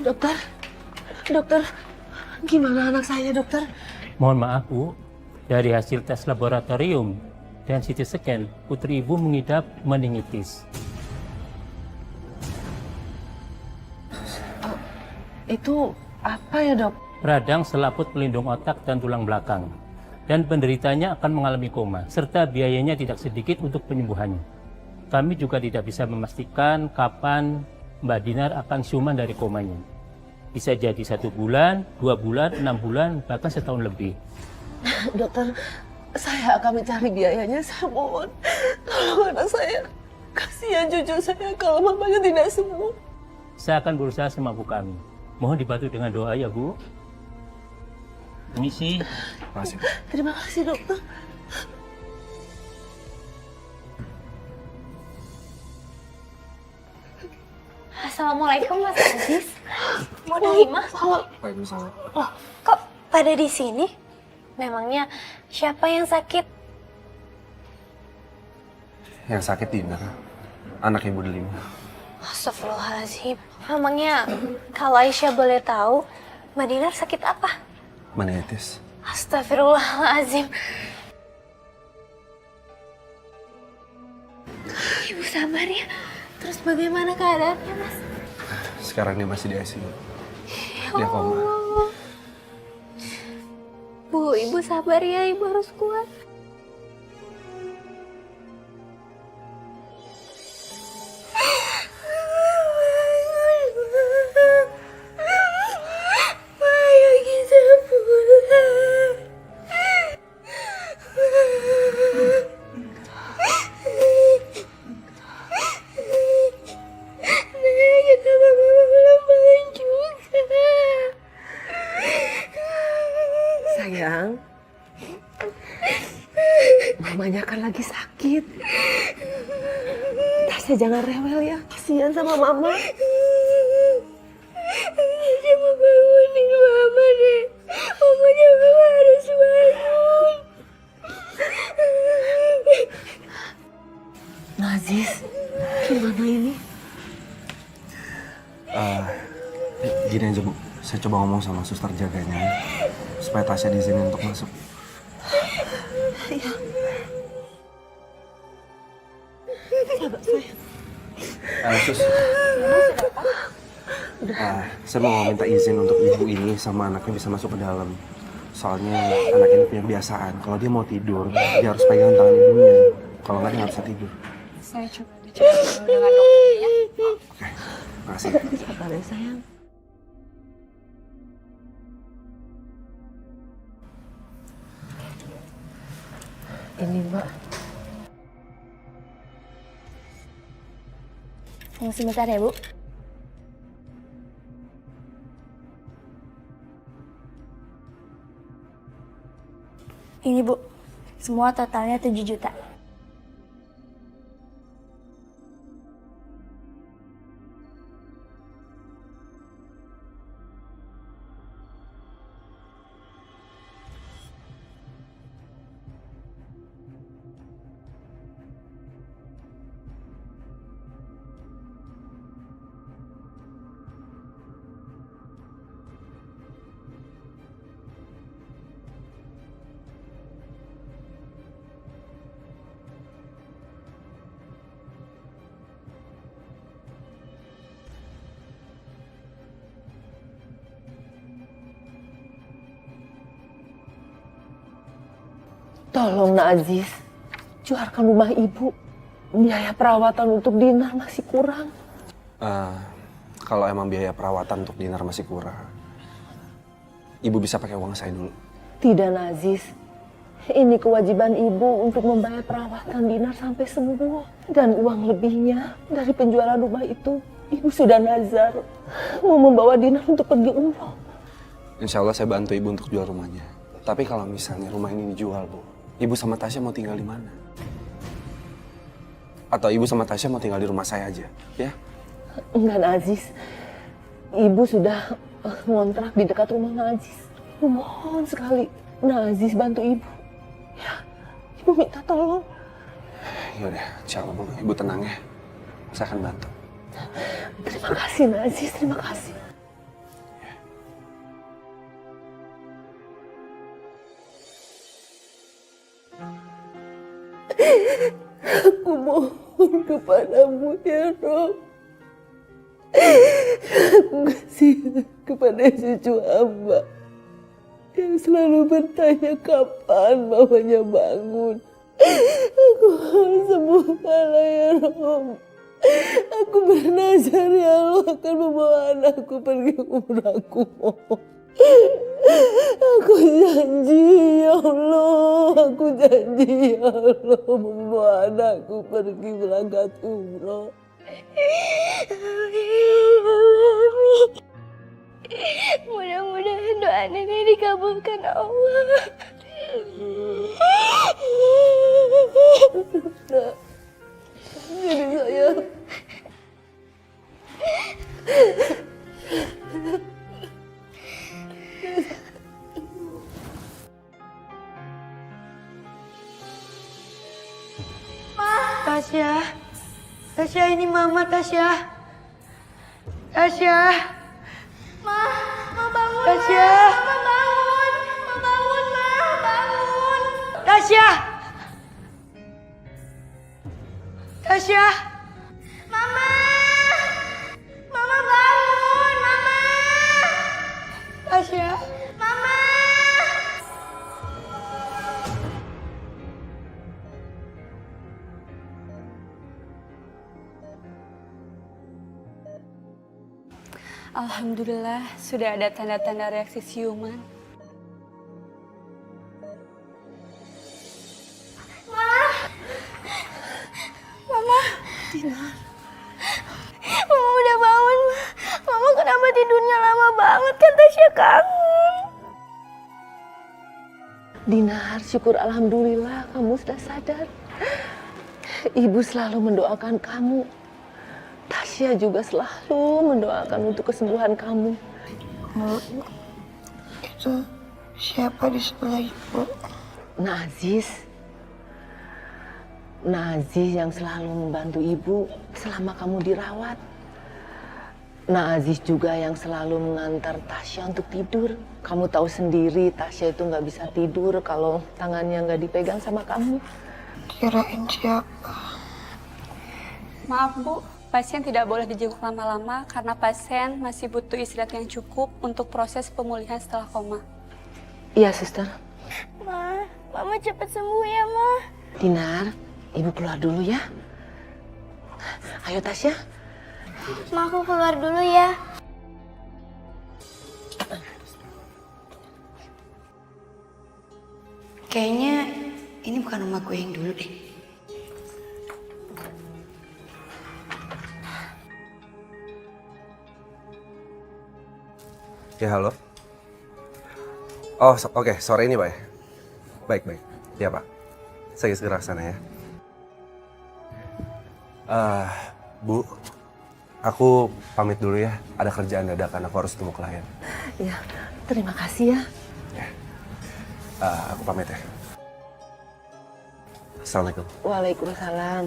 Dokter, dokter, gimana anak saya, dokter? Mohon maaf, Bu. Dari hasil tes laboratorium dan CT scan, putri Ibu mengidap meningitis. Itu apa ya, dok? Radang selaput pelindung otak dan tulang belakang. Dan penderitanya akan mengalami koma, serta biayanya tidak sedikit untuk penyembuhannya. Kami juga tidak bisa memastikan kapan Mbak Dinar akan siuman dari komanya. Bisa jadi 1 bulan, 2 bulan, 6 bulan, bahkan setahun lebih. Dokter, saya akan mencari biayanya, saya mohon. Tolong anak saya. Kasihan cucu saya kalau mamanya tidak sembuh. Saya akan berusaha semampu kami. Mohon dibantu dengan doa ya, Bu. Permisi. Makasih. Terima kasih, dokter. Assalamualaikum Mas Aziz. Mau nerima? Waalaikumsalam. Loh, kok pada di sini? Memangnya siapa yang sakit? Yang sakit Dinar, anak Ibu Delima. Astagfirullahaladzim. Memangnya kalau Aisyah boleh tahu, Mbak Dinar sakit apa? Meningitis. Astagfirullahaladzim. Ibu sabar ya. Terus bagaimana keadaannya, Mas? Sekarang dia masih di ICU. Ya Dia koma. Allah. Bu, Ibu sabar ya, Ibu harus kuat. Sayang, mamanya kan lagi sakit. Tasya jangan rewel ya, kasihan sama mama. Coba bangunin mama deh. Pokoknya mama harus bangun. Aziz, gimana ini? Gini aja Bu, saya coba ngomong sama suster jaganya supaya Tasya diizinin untuk masuk. Iya. Coba sayang. Sus, saya mau minta izin untuk ibu ini sama anaknya bisa masuk ke dalam. Soalnya anak ini punya kebiasaan, kalau dia mau tidur, dia harus pegang tangan ibunya. Kalau nggak, dia nggak bisa tidur. Saya coba bicara dulu dengan dokternya ya. Oke, makasih. Sabar ya sayang. Ini Mbak. Tunggu sebentar ya, Bu. Ini, Bu. Semua totalnya 7 juta. Tolong Nak Aziz, juarkan rumah ibu. Biaya perawatan untuk Dinar masih kurang. Kalau emang biaya perawatan untuk Dinar masih kurang, ibu bisa pakai uang saya dulu. Tidak Nak Aziz, ini kewajiban ibu untuk membayar perawatan Dinar sampai sembuh. Dan uang lebihnya dari penjualan rumah itu, ibu sudah nazar mau membawa Dinar untuk pergi umroh. Insya Allah saya bantu ibu untuk jual rumahnya. Tapi kalau misalnya rumah ini dijual, Bu, ibu sama Tasya mau tinggal di mana? Atau ibu sama Tasya mau tinggal di rumah saya aja, ya? Enggak Nak Aziz, ibu sudah ngontrak di dekat rumah Nak Aziz. Ibu mohon sekali, Nak Aziz bantu ibu. Ya, ibu minta tolong. Yaudah, insya Allah Bu, ibu tenang ya. Saya akan bantu. Terima kasih Nak Aziz, terima kasih. Aku mohon kepadamu ya Rob. Aku kasihan kepada cucu hamba yang selalu bertanya kapan mamanya bangun. Aku harus sembuhkanlah ya Rob. Aku bernazar ya Allah akan membawa anakku pergi umrahku. Aku janji ya Allah, aku janji ya Allah membawa anakku pergi berangkat umrah. Mudah-mudahan doa nenek dikabulkan Allah. Nah, jadi saya Tasya, Tasya ini mama Tasya. Tasya. Ma bangun, Tasya. Ma bangun, Ma bangun. Tasya. Tasya. Mama bangun, Mama. Tasya. Mama. Alhamdulillah sudah ada tanda-tanda reaksi siuman. Mama udah bangun, Ma. Mama kenapa tidurnya lama banget? Kan Tasya kangen. Dinar, syukur alhamdulillah kamu sudah sadar. Ibu selalu mendoakan kamu. Tasya juga selalu mendoakan untuk kesembuhan kamu. Itu siapa di sebelah ibu? Nak Aziz. Nak Aziz yang selalu membantu ibu selama kamu dirawat. Nak Aziz juga yang selalu mengantar Tasya untuk tidur. Kamu tahu sendiri Tasya itu nggak bisa tidur kalau tangannya nggak dipegang sama kamu. Kirain siapa? Maaf Bu, pasien tidak boleh dijenguk lama-lama karena pasien masih butuh istirahat yang cukup untuk proses pemulihan setelah koma. Iya, suster. Ma, Mama cepat sembuh ya, Ma. Dinar, ibu keluar dulu ya. Ayo Tasya. Ma, aku keluar dulu ya. Kayaknya ini bukan rumah gue yang dulu deh. Ya, halo. Oh, oke, sore ini, Pak ya? Baik. Ya, Pak. Saya segera ke sana ya. Bu, aku pamit dulu ya. Ada kerjaan dadakan, aku harus ketemu klien. Ya, terima kasih ya. Ya. Aku pamit ya. Assalamualaikum. Waalaikumsalam.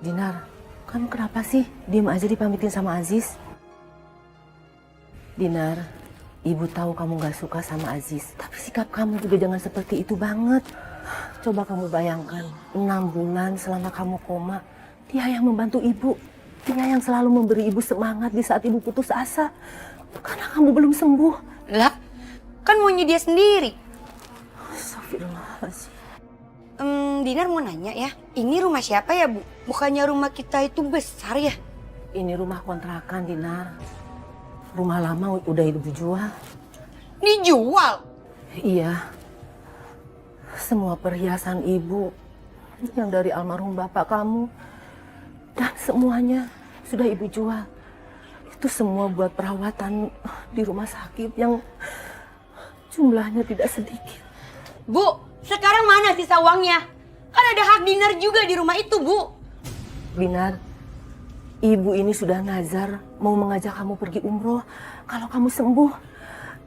Dinar, kamu kenapa sih diem aja dipamitin sama Aziz? Dinar, ibu tahu kamu gak suka sama Aziz. Tapi sikap kamu juga jangan seperti itu banget. Coba kamu bayangkan, 6 bulan selama kamu koma, dia yang membantu ibu. Dia yang selalu memberi ibu semangat di saat ibu putus asa. Karena kamu belum sembuh. Lah, kan maunya dia sendiri. Astagfirullahaladzim. Dinar mau nanya ya, ini rumah siapa ya Bu? Bukannya rumah kita itu besar ya? Ini rumah kontrakan, Dinar. Rumah lama udah ibu jual. Dijual? Iya. Semua perhiasan ibu yang dari almarhum bapak kamu dan semuanya sudah ibu jual. Itu semua buat perawatan di rumah sakit yang jumlahnya tidak sedikit. Bu, sekarang mana sisa uangnya? Kan ada hak Dinar juga di rumah itu, Bu. Dinar, ibu ini sudah nazar mau mengajak kamu pergi umroh kalau kamu sembuh.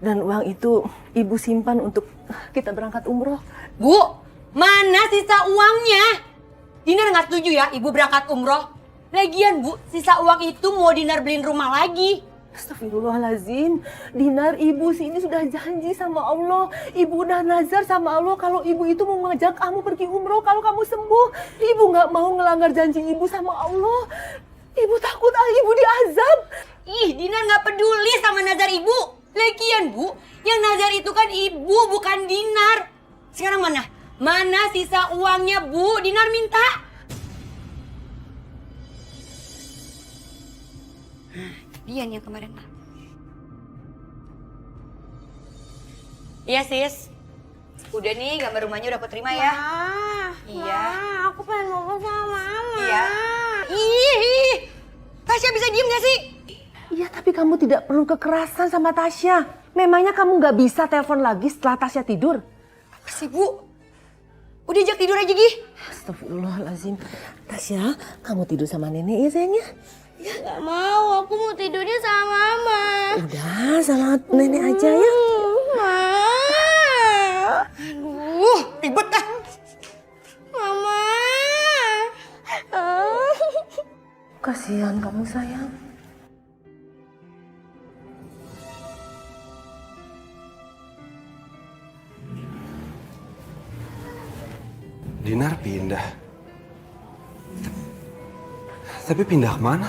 Dan uang itu ibu simpan untuk kita berangkat umroh. Bu, mana sisa uangnya? Dinar nggak setuju ya ibu berangkat umroh. Lagian Bu, sisa uang itu mau Dinar beliin rumah lagi. Astagfirullahaladzim. Dinar, ibu sini sudah janji sama Allah. Ibu udah nazar sama Allah kalau ibu itu mau ngajak kamu pergi umroh kalau kamu sembuh. Ibu nggak mau ngelanggar janji ibu sama Allah. Ibu takut ibu diazab. Ih, Dinar nggak peduli sama nazar ibu. Lagian bu, yang nazar itu kan ibu bukan Dinar. Sekarang mana? Mana sisa uangnya bu? Dinar minta. Dia nih yang kemarin mah. Iya sis. Udah nih gambar rumahnya udah aku terima ya. Iya. Aku pengen ngomong sama mama. Iya. Ih, Tasya bisa diem gak sih? Iya, tapi kamu tidak perlu kekerasan sama Tasya. Memangnya kamu nggak bisa telepon lagi setelah Tasya tidur? Apa sih bu? Udah ajak tidur aja Gi. Astagfirullahaladzim. Tasya, kamu tidur sama nenek ya sayangnya? Gak mau, aku mau tidurnya sama mama. Udah, sama nenek aja ya. Aduh, ribet dah. Mama. Kasihan kamu sayang. Dinar pindah. Tapi pindah kemana?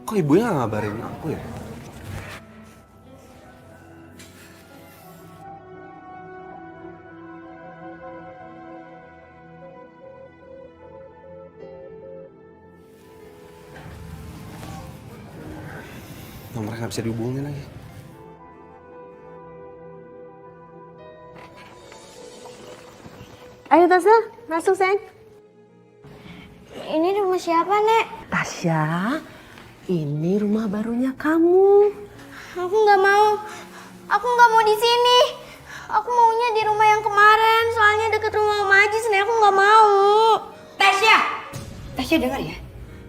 Kok ibunya nggak ngabarin aku ya? Nomornya nggak bisa dihubungin lagi. Ayo Tasya, masuk sayang. Ini rumah siapa, Nek? Tasya, ini rumah barunya kamu. Aku nggak mau. Aku nggak mau di sini. Aku maunya di rumah yang kemarin, soalnya deket rumah Om Ajis, Nek. Aku nggak mau. Tasya! Tasya dengar ya.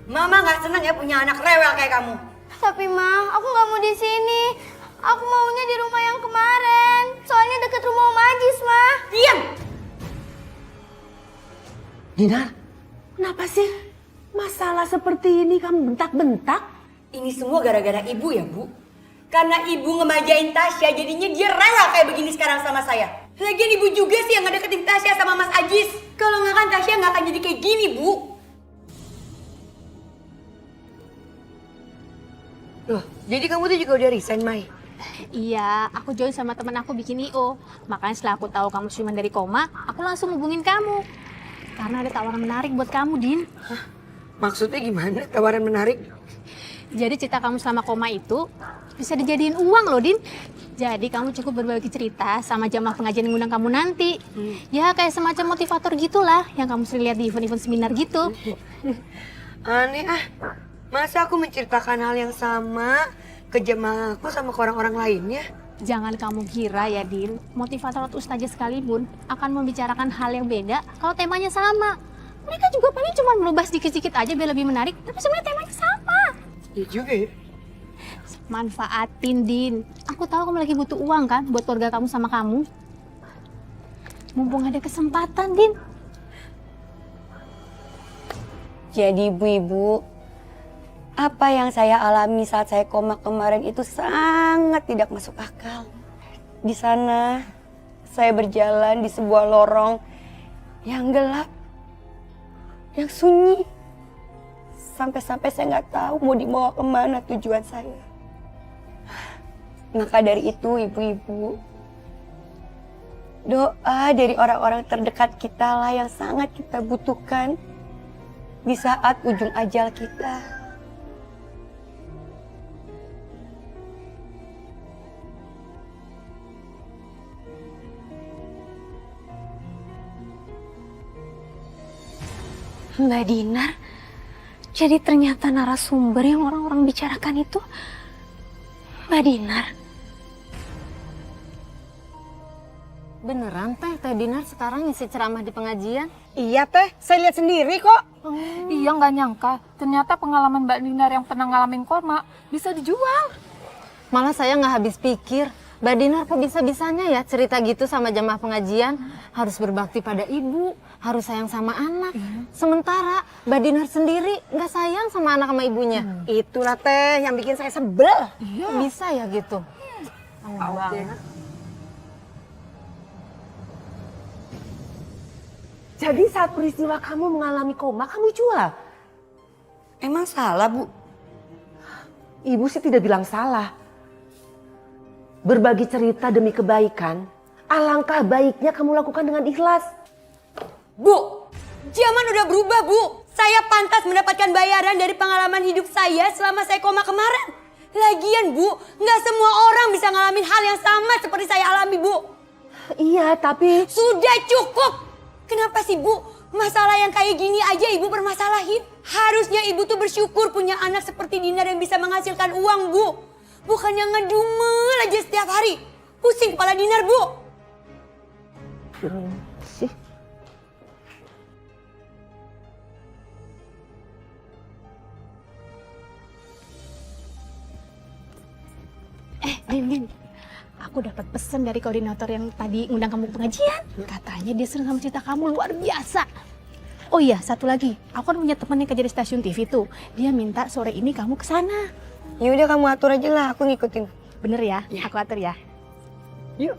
Mama nggak senang ya punya anak rewel kayak kamu. Tapi Ma, aku nggak mau di sini. Aku maunya di rumah yang kemarin, soalnya deket rumah Om Ajis, Ma. Diam! Dinar, kenapa sih? Masalah seperti ini kamu bentak-bentak? Ini semua gara-gara ibu ya bu. Karena ibu ngemajain Tasya jadinya dia rewel kayak begini sekarang sama saya. Lagian ibu juga sih yang ngedeketin Tasya sama Mas Ajis. Kalau nggak kan Tasya nggak akan jadi kayak gini bu. Loh, jadi kamu tuh juga udah resign, Mai? Iya, aku join sama temen aku bikin IO. Makanya setelah aku tahu kamu cuma dari koma, aku langsung hubungin kamu. Karena ada tawaran menarik buat kamu, Din. Hah? Maksudnya gimana tawaran menarik? Jadi cerita kamu selama koma itu bisa dijadiin uang loh, Din. Jadi kamu cukup berbagi cerita sama jamaah pengajian yang ngundang kamu nanti. Ya kayak semacam motivator gitulah yang kamu sering lihat di event-event seminar gitu. Aneh ah. Masa aku menceritakan hal yang sama ke jemaah aku sama ke orang-orang lainnya? Jangan kamu kira ya, Din, motivator atau ustazah sekalipun akan membicarakan hal yang beda kalau temanya sama. Mereka juga paling cuma merubah sedikit-sedikit aja biar lebih menarik, tapi sebenarnya temanya sama. Iya juga ya. Manfaatin, Din. Aku tahu kamu lagi butuh uang kan buat keluarga kamu sama kamu. Mumpung ada kesempatan, Din. Jadi ibu-ibu, apa yang saya alami saat saya koma kemarin itu sangat tidak masuk akal. Di sana, saya berjalan di sebuah lorong yang gelap, yang sunyi. Sampai-sampai saya nggak tahu mau dibawa kemana tujuan saya. Maka dari itu ibu-ibu, doa dari orang-orang terdekat kita lah yang sangat kita butuhkan di saat ujung ajal kita. Mbak Dinar, jadi ternyata narasumber yang orang-orang bicarakan itu Mbak Dinar. Beneran Teh Dinar sekarang ngisi ceramah di pengajian? Iya Teh, saya lihat sendiri kok. Iya nggak nyangka, ternyata pengalaman Mbak Dinar yang pernah ngalamin koma bisa dijual. Malah saya nggak habis pikir, Mbak Dinar kok bisa-bisanya ya cerita gitu sama jamaah pengajian? Harus berbakti pada ibu, harus sayang sama anak. Sementara Mbak Dinar sendiri nggak sayang sama anak sama ibunya. Itulah teh yang bikin saya sebel. Kok bisa ya gitu? Jadi saat peristiwa kamu mengalami koma, kamu jual? Emang salah, Bu? Ibu sih tidak bilang salah. Berbagi cerita demi kebaikan, alangkah baiknya kamu lakukan dengan ikhlas. Bu, zaman udah berubah, Bu. Saya pantas mendapatkan bayaran dari pengalaman hidup saya selama saya koma kemarin. Lagian, Bu, nggak semua orang bisa ngalamin hal yang sama seperti saya alami, Bu. Iya, tapi... Sudah cukup. Kenapa sih, Bu? Masalah yang kayak gini aja Ibu permasalahin. Harusnya Ibu tuh bersyukur punya anak seperti Dinar yang bisa menghasilkan uang, Bu. Bukannya ngedumel aja setiap hari. Pusing kepala Dinar, Bu. sih. Din, aku dapat pesan dari koordinator yang tadi ngundang kamu pengajian. Katanya dia senang sama cerita kamu luar biasa. Oh iya, satu lagi. Aku kan punya temen yang kerja di stasiun TV tuh. Dia minta sore ini kamu ke sana. Ya udah kamu atur aja lah, aku ngikutin. Bener ya? Aku atur ya. Yuk.